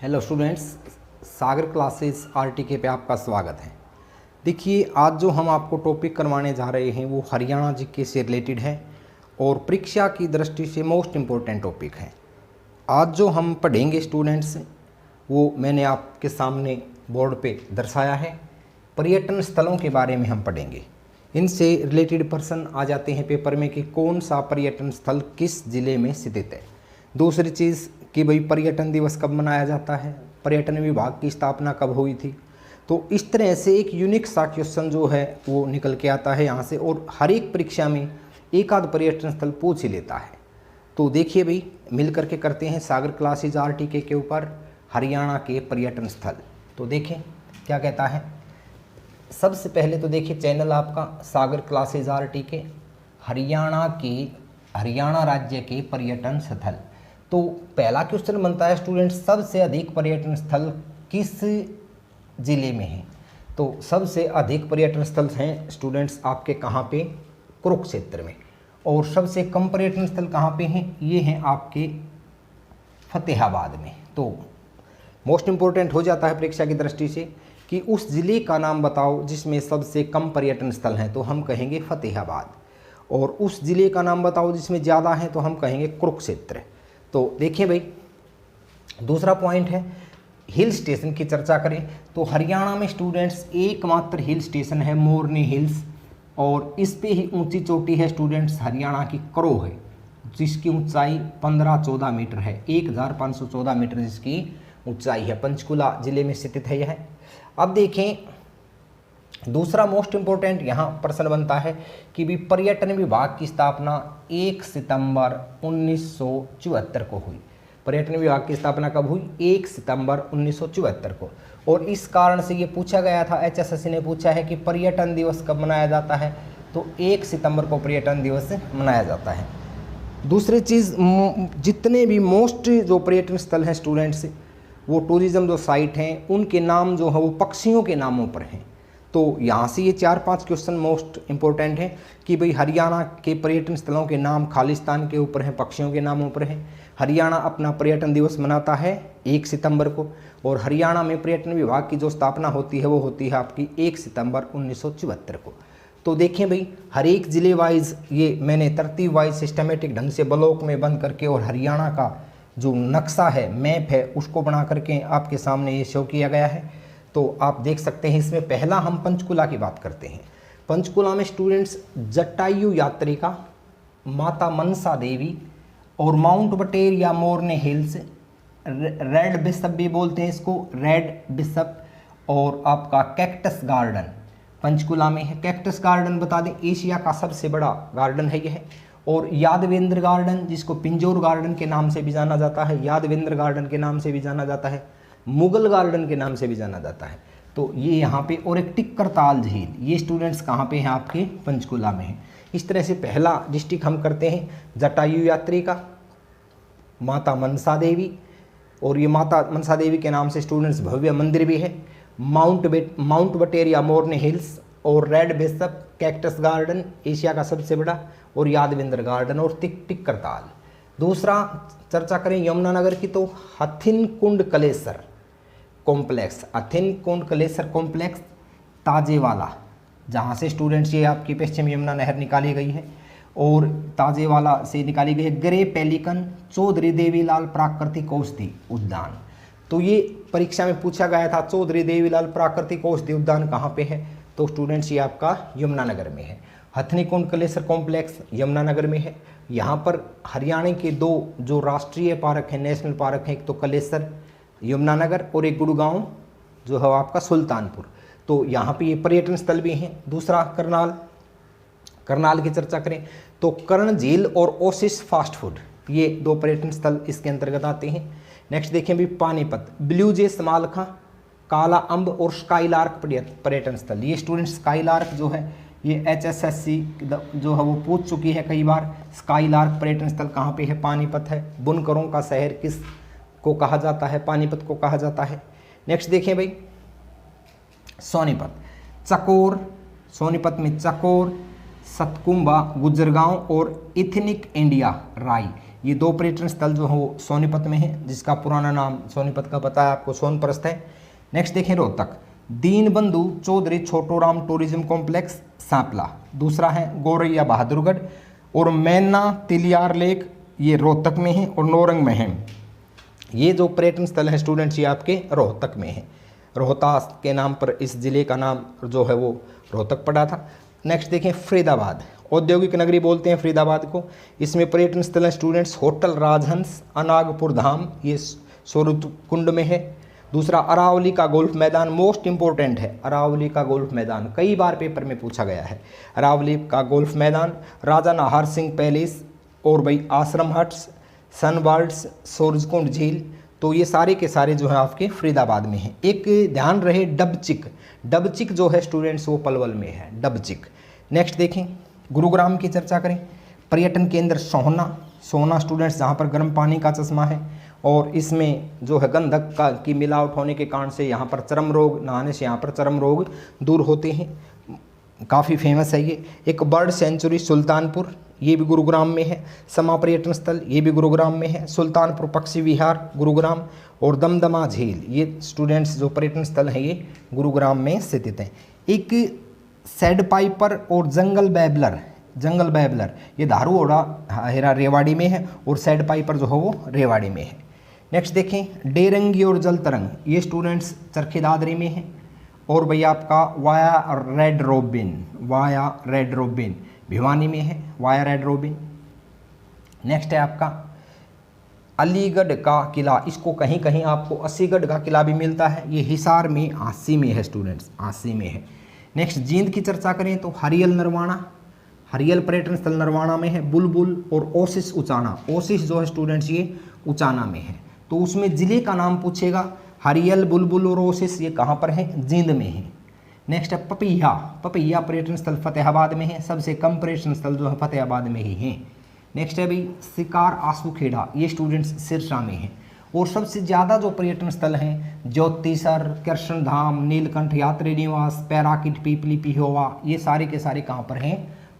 Hello students, सागर classes RTK पे आपका स्वागत है। देखिए, आज जो हम आपको टॉपिक करवाने जा रहे हैं वो हरियाणा जीके से रिलेटेड है और परीक्षा की दृष्टि से मोस्ट इम्पोर्टेंट टॉपिक है। आज जो हम पढ़ेंगे स्टूडेंट्स, वो मैंने आपके सामने बोर्ड पे दर्शाया है। पर्यटन स्थलों के बारे में हम पढ़ेंगे। इनसे रिलेटेड प्रश्न आ जाते हैं पेपर में कि कौन सा पर्यटन स्थल किस ज़िले में स्थित है। दूसरी चीज़ कि भाई पर्यटन दिवस कब मनाया जाता है, पर्यटन विभाग की स्थापना कब हुई थी। तो इस तरह से एक यूनिक सा क्वेश्चन जो है वो निकल के आता है यहाँ से, और हर एक परीक्षा में एक आध पर्यटन स्थल पूछ ही लेता है। तो देखिए भाई, मिल करके करते हैं सागर क्लासेज आरटीके के ऊपर हरियाणा के पर्यटन स्थल। तो देखें क्या कहता है। सबसे पहले तो देखिए, चैनल आपका सागर क्लासेज आरटीके, हरियाणा राज्य के पर्यटन स्थल। तो पहला क्वेश्चन बनता है स्टूडेंट, सबसे अधिक पर्यटन स्थल किस ज़िले में है। तो सबसे अधिक पर्यटन स्थल हैं स्टूडेंट्स आपके कहाँ पे, कुरुक्षेत्र में। और सबसे कम पर्यटन स्थल कहाँ पे हैं, ये हैं आपके फतेहाबाद में। तो मोस्ट इम्पोर्टेंट हो जाता है परीक्षा की दृष्टि से कि उस ज़िले का नाम बताओ जिसमें सबसे कम पर्यटन स्थल हैं, तो हम कहेंगे फतेहाबाद। और उस ज़िले का नाम बताओ जिसमें ज़्यादा हैं, तो हम कहेंगे कुरुक्षेत्र। तो देखिए भाई, दूसरा पॉइंट है हिल स्टेशन की चर्चा करें तो हरियाणा में स्टूडेंट्स एकमात्र हिल स्टेशन है मोरनी हिल्स, और इस पे ही ऊंची चोटी है स्टूडेंट्स हरियाणा की करो है, जिसकी ऊंचाई 15-14 मीटर है। 1514 मीटर जिसकी ऊंचाई है। पंचकुला जिले में स्थित है यह। अब देखें, दूसरा मोस्ट इम्पोर्टेंट यहाँ प्रश्न बनता है कि भी पर्यटन विभाग की स्थापना 1 सितंबर 1974 को हुई। पर्यटन विभाग की स्थापना कब हुई? 1 सितंबर 1974 को। और इस कारण से ये पूछा गया था, एचएसएससी ने पूछा है कि पर्यटन दिवस कब मनाया जाता है, तो 1 सितंबर को पर्यटन दिवस मनाया जाता है। दूसरी चीज़, जितने भी मोस्ट जो पर्यटन स्थल हैं स्टूडेंट्स, वो टूरिज़्म जो साइट हैं उनके नाम जो है वो पक्षियों के नामों पर हैं। तो यहाँ से ये 4-5 क्वेश्चन मोस्ट इम्पोर्टेंट हैं कि भाई हरियाणा के पर्यटन स्थलों के नाम खालिस्तान के ऊपर हैं, पक्षियों के नामों पर हैं। हरियाणा अपना पर्यटन दिवस मनाता है 1 सितंबर को, और हरियाणा में पर्यटन विभाग की जो स्थापना होती है वो होती है आपकी 1 सितंबर 1974 को। तो देखें भाई, हर एक ज़िले वाइज ये मैंने तरतीब वाइज सिस्टमेटिक ढंग से ब्लॉक में बंद करके और हरियाणा का जो नक्शा है, मैप है, उसको बना करके आपके सामने ये शो किया गया है। तो आप देख सकते हैं, इसमें पहला हम पंचकुला की बात करते हैं। पंचकुला में स्टूडेंट्स जटायु यात्रिका, माता मनसा देवी और माउंट बटेर या मोरने हिल्स, रेड बिशप भी बोलते हैं इसको, रेड बिशप, और आपका कैक्टस गार्डन पंचकुला में है। कैक्टस गार्डन बता दें एशिया का सबसे बड़ा गार्डन है यह। और यादवेंद्र गार्डन, जिसको पिंजौर गार्डन के नाम से भी जाना जाता है, यादवेंद्र गार्डन के नाम से भी जाना जाता है, मुगल गार्डन के नाम से भी जाना जाता है। तो ये यहाँ पे, और एक टिक्करताल झील, ये स्टूडेंट्स कहाँ पे हैं आपके, पंचकुला में है। इस तरह से पहला डिस्ट्रिक्ट हम करते हैं जटायु यात्रिका, माता मनसा देवी, और ये माता मनसा देवी के नाम से स्टूडेंट्स भव्य मंदिर भी है, माउंट बटेर या मोरने हिल्स, और red bishop, cactus garden Asia का सबसे बड़ा, और यादवेंद्र गार्डन, और टिक्करताल। दूसरा चर्चा करें यमुनानगर की, तो हथिनकुंड कलेसर कॉम्प्लेक्स, हथिनकुंड कलेसर कॉम्प्लेक्स ताजेवाला, जहाँ से स्टूडेंट्स ये आपकी पश्चिम यमुना नहर निकाली गई है, और ताजेवाला से निकाली गई है। ग्रे पेलिकन चौधरी देवीलाल प्राकृतिक औषधि उद्यान। तो ये परीक्षा में पूछा गया था, चौधरी देवीलाल प्राकृतिक औषधि उद्यान कहाँ पे है, तो स्टूडेंट्स ये आपका यमुनानगर में है। हथिनीकुंड कलेसर कॉम्प्लेक्स यमुनानगर में है। यहाँ पर हरियाणा के 2 जो राष्ट्रीय पार्क हैं, नेशनल पार्क हैं, एक तो कलेसर यमुनानगर और एक गुड़गांव जो है आपका सुल्तानपुर। तो यहाँ पे ये पर्यटन स्थल भी हैं। दूसरा करनाल की चर्चा करें तो कर्ण झील और ओसिस फास्ट फूड, ये 2 पर्यटन स्थल इसके अंतर्गत आते हैं। नेक्स्ट देखें भी पानीपत, ब्लू जे समालखा, काला अम्ब और स्काईलार्क पर्यटन स्थल। ये स्टूडेंट स्काईलार्क जो है ये एचएसएससी जो है वो पूछ चुकी है कई बार। स्काईलार्क पर्यटन स्थल कहाँ पे है, पानीपत है। बुनकरों का शहर किस को कहा जाता है, पानीपत को कहा जाता है। नेक्स्ट देखें भाई सोनीपत, चकोर, सोनीपत में चकोर, सतकुंबा, गुजरगांव और इथनिक इंडिया राई, ये 2 पर्यटन स्थल जो है वो सोनीपत में है, जिसका पुराना नाम सोनीपत का पता है आपको, सोनप्रस्थ है। नेक्स्ट देखें रोहतक, दीनबंधु चौधरी छोटूराम टूरिज्म कॉम्प्लेक्स सांपला। दूसरा है गोरैया बहादुरगढ़, और मैना तिलियार लेक ये रोहतक में है, और नौरंग में है। ये जो पर्यटन स्थल है स्टूडेंट्स ये आपके रोहतक में है। रोहतास के नाम पर इस जिले का नाम जो है वो रोहतक पड़ा था। नेक्स्ट देखें फरीदाबाद, औद्योगिक नगरी बोलते हैं फरीदाबाद को। इसमें पर्यटन स्थल है स्टूडेंट्स होटल राजहंस, अनागपुर धाम ये सूरजकुंड में है। दूसरा अरावली का गोल्फ मैदान, मोस्ट इंपॉर्टेंट है अरावली का गोल्फ मैदान, कई बार पेपर में पूछा गया है। अरावली का गोल्फ मैदान, राजा नाहर सिंह पैलेस, और भाई आश्रम हट्स, सनबर्ड्स, सूरजकुंड झील, तो ये सारे के सारे जो है आपके फरीदाबाद में हैं। एक ध्यान रहे डबचिक, डबचिक जो है स्टूडेंट्स वो पलवल में है, डबचिक। नेक्स्ट देखें गुरुग्राम की चर्चा करें, पर्यटन केंद्र सोहना, सोहना स्टूडेंट्स जहाँ पर गर्म पानी का चश्मा है, और इसमें जो है गंधक की मिलावट होने के कारण से यहाँ पर चर्म रोग, नहाने से यहाँ पर चर्म रोग दूर होते हैं, काफ़ी फेमस है ये। एक बर्ड सेंचुरी सुल्तानपुर, ये भी गुरुग्राम में है। समा पर्यटन स्थल ये भी गुरुग्राम में है। सुल्तानपुर पक्षी विहार गुरुग्राम, और दमदमा झील ये स्टूडेंट्स जो पर्यटन स्थल हैं ये गुरुग्राम में स्थित हैं। एक सैड पाइपर और जंगल बैबलर, जंगल बैबलर ये धारूओड़ा हेरा रेवाड़ी में है, और सैड पाइपर जो है वो रेवाड़ी में है। नेक्स्ट देखें डेरंगी और जल तरंग, ये स्टूडेंट्स चरखी दादरी में है। और भैया आपका via red robin, via red robin Bhiwani में है, वाया रेड रोबिन। नेक्स्ट है आपका अलीगढ़ का किला, इसको कहीं कहीं आपको अस्सीगढ़ का किला भी मिलता है, ये हिसार में आसी में है स्टूडेंट्स, आसी में है। नेक्स्ट जींद की चर्चा करें तो हरियल नरवाना, हरियल पर्यटन स्थल नरवाना में है। बुलबुल और ओसिस उचाना, ओसिस जो है स्टूडेंट्स ये उचाना में है, तो उसमें ज़िले का नाम पूछेगा। हरियल, बुलबुल और ओसिस ये कहाँ पर है, जींद में है। नेक्स्ट है पपैया, पपैया पर्यटन स्थल फतेहाबाद में है, सबसे कम पर्यटन स्थल जो है फतेहाबाद में ही हैं। नेक्स्ट है भाई शिकार आंसूखेड़ा, ये स्टूडेंट्स सिरसा में है। और सबसे ज़्यादा जो पर्यटन स्थल हैं ज्योतिसर, कृष्ण धाम, नीलकंठ यात्री निवास, पैराकिट, पीपली, पिहोवा, ये सारे के सारे कहाँ पर हैं,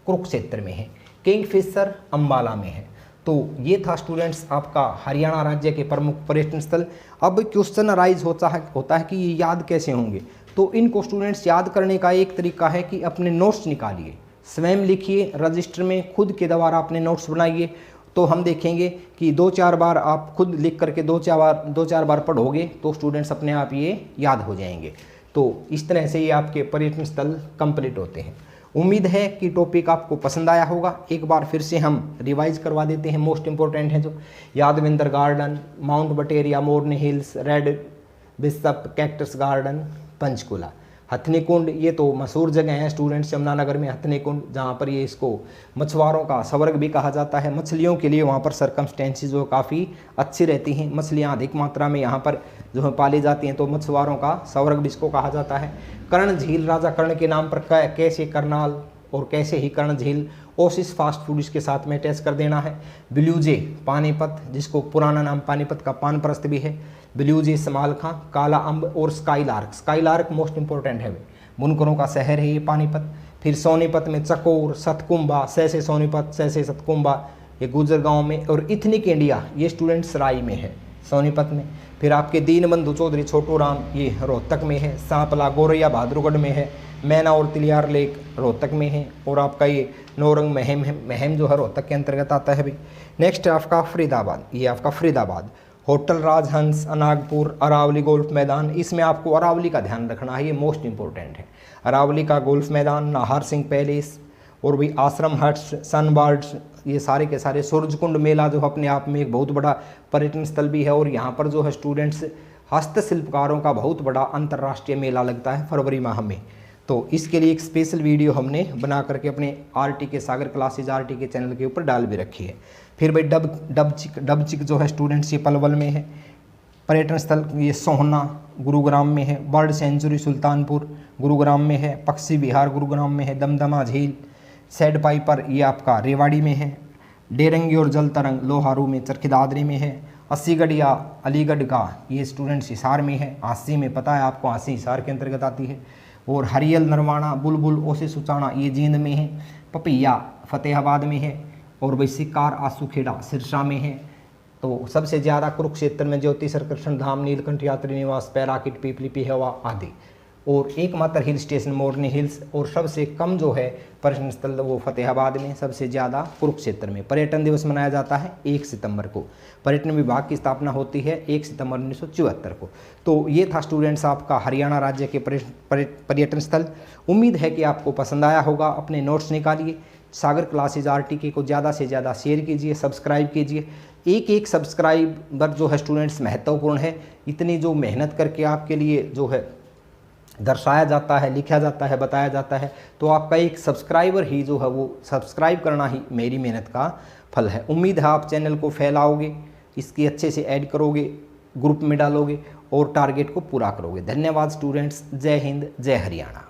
कुरुक्षेत्र में है। किंगफिशर अम्बाला में है। तो ये था स्टूडेंट्स आपका हरियाणा राज्य के प्रमुख पर्यटन स्थल। अब क्वेश्चन अराइज होता है कि ये याद कैसे होंगे, तो इनको स्टूडेंट्स याद करने का एक तरीका है कि अपने नोट्स निकालिए, स्वयं लिखिए, रजिस्टर में खुद के द्वारा अपने नोट्स बनाइए। तो हम देखेंगे कि 2-4 बार आप खुद लिख करके 2-4 बार पढ़ोगे तो स्टूडेंट्स अपने आप ये याद हो जाएंगे। तो इस तरह से ये आपके पर्यटन स्थल कंप्लीट होते हैं। उम्मीद है कि टॉपिक आपको पसंद आया होगा। एक बार फिर से हम रिवाइज करवा देते हैं, मोस्ट इंपॉर्टेंट है जो Yadavindra garden, mount Bateria, Morni hills, red bishop cactus garden, Panchkula, Hathni Kund, ये तो मशहूर जगह है स्टूडेंट्स, यमुनानगर में हथनी कुंड, जहाँ पर ये इसको मछुआरों का स्वर्ग भी कहा जाता है। मछलियों के लिए वहाँ पर सर्कमस्टेंसेस जो काफ़ी अच्छी रहती हैं, मछलियाँ अधिक मात्रा में यहाँ पर जो है पाली जाती हैं, तो मछुआरों का स्वर्ग भी इसको कहा जाता है। कर्ण झील राजा कर्ण के नाम पर कैसे करनाल और कैसे ही कर्ण झील, ओसिस फास्ट फूड इसके साथ में अटैच कर देना है। ब्लूजे पानीपत, जिसको पुराना नाम पानीपत का पानप्रस्थ भी है, ब्लूजे समालखां, काला अम्ब और स्काईलार्क, स्काईलार्क मोस्ट इंपॉर्टेंट है, बुनकरों का शहर है ये पानीपत। फिर सोनीपत में चकोर, सतकुंबा, सैसे सोनीपत, सैसे सतकुंबा ये गुजर गांव में, और इथनिक इंडिया ये स्टूडेंट सराय में है सोनीपत में। फिर आपके दीनबंधु चौधरी छोटूराम ये रोहतक में है, सांपला गोरैया बहादुरगढ़ में है, मैना और तिलियार लेक रोहतक में है, और आपका ये नौरंग महम है, महम जो है रोहतक के अंतर्गत आता है भाई। नेक्स्ट है आपका फरीदाबाद, ये आपका फरीदाबाद, होटल राजहंस, अनागपुर, अरावली गोल्फ मैदान, इसमें आपको अरावली का ध्यान रखना है, ये मोस्ट इंपॉर्टेंट है। अरावली का गोल्फ मैदान, नाहर सिंह पैलेस, और भी आश्रम हट्स, सनबर्ड्स, ये सारे के सारे, सूरजकुंड मेला जो अपने आप में एक बहुत बड़ा पर्यटन स्थल भी है, और यहाँ पर जो है स्टूडेंट्स हस्तशिल्पकारों का बहुत बड़ा अंतर्राष्ट्रीय मेला लगता है फरवरी माह में। तो इसके लिए एक स्पेशल वीडियो हमने बना करके अपने RTK सागर क्लासेज RTK चैनल के ऊपर डाल भी रखी है। फिर भाई डबचिक जो है स्टूडेंट्स ये पलवल में है, पर्यटन स्थल ये सोहना गुरुग्राम में है, बर्ड सेंचुरी सुल्तानपुर गुरुग्राम में है, पक्षी विहार गुरुग्राम में है, दमदमा झील, सैड पाइपर ये आपका रेवाड़ी में है, डेरंगी और जल तरंग लोहारू में चरखी दादरी में है, अस्सीगढ़ या अलीगढ़ का ये स्टूडेंट्स हिसार में है, आसी में पता है आपको, आसी हिसार के अंतर्गत आती है, और हरियल नरवाना, बुलबुल ओसिस उचाना ये जींद में है, पपैया फतेहाबाद में है, और वैसे कार आसूखेड़ा सिरसा में है। तो सबसे ज़्यादा कुरुक्षेत्र में ज्योति कृष्ण धाम, नीलकंठ यात्री निवास, पैराकिट, पीपली पिहवा आदि, और एकमात्र हिल स्टेशन मोरनी हिल्स। और सबसे कम जो है पर्यटन स्थल वो फतेहाबाद में, सबसे ज़्यादा कुरुक्षेत्र में। पर्यटन दिवस मनाया जाता है 1 सितंबर को। पर्यटन विभाग की स्थापना होती है 1 सितंबर 1974 को। तो ये था स्टूडेंट्स आपका हरियाणा राज्य के पर्यटन स्थल। उम्मीद है कि आपको पसंद आया होगा। अपने नोट्स निकालिए, सागर क्लासेज RTK को ज़्यादा से ज़्यादा शेयर कीजिए, सब्सक्राइब कीजिए। एक एक सब्सक्राइबर जो है स्टूडेंट्स महत्वपूर्ण है। इतनी जो मेहनत करके आपके लिए जो है दर्शाया जाता है, लिखा जाता है, बताया जाता है, तो आपका एक सब्सक्राइबर ही जो है वो सब्सक्राइब करना ही मेरी मेहनत का फल है। उम्मीद है आप चैनल को फैलाओगे, इसकी अच्छे से ऐड करोगे, ग्रुप में डालोगे और टारगेट को पूरा करोगे। धन्यवाद स्टूडेंट्स। जय हिंद, जय हरियाणा।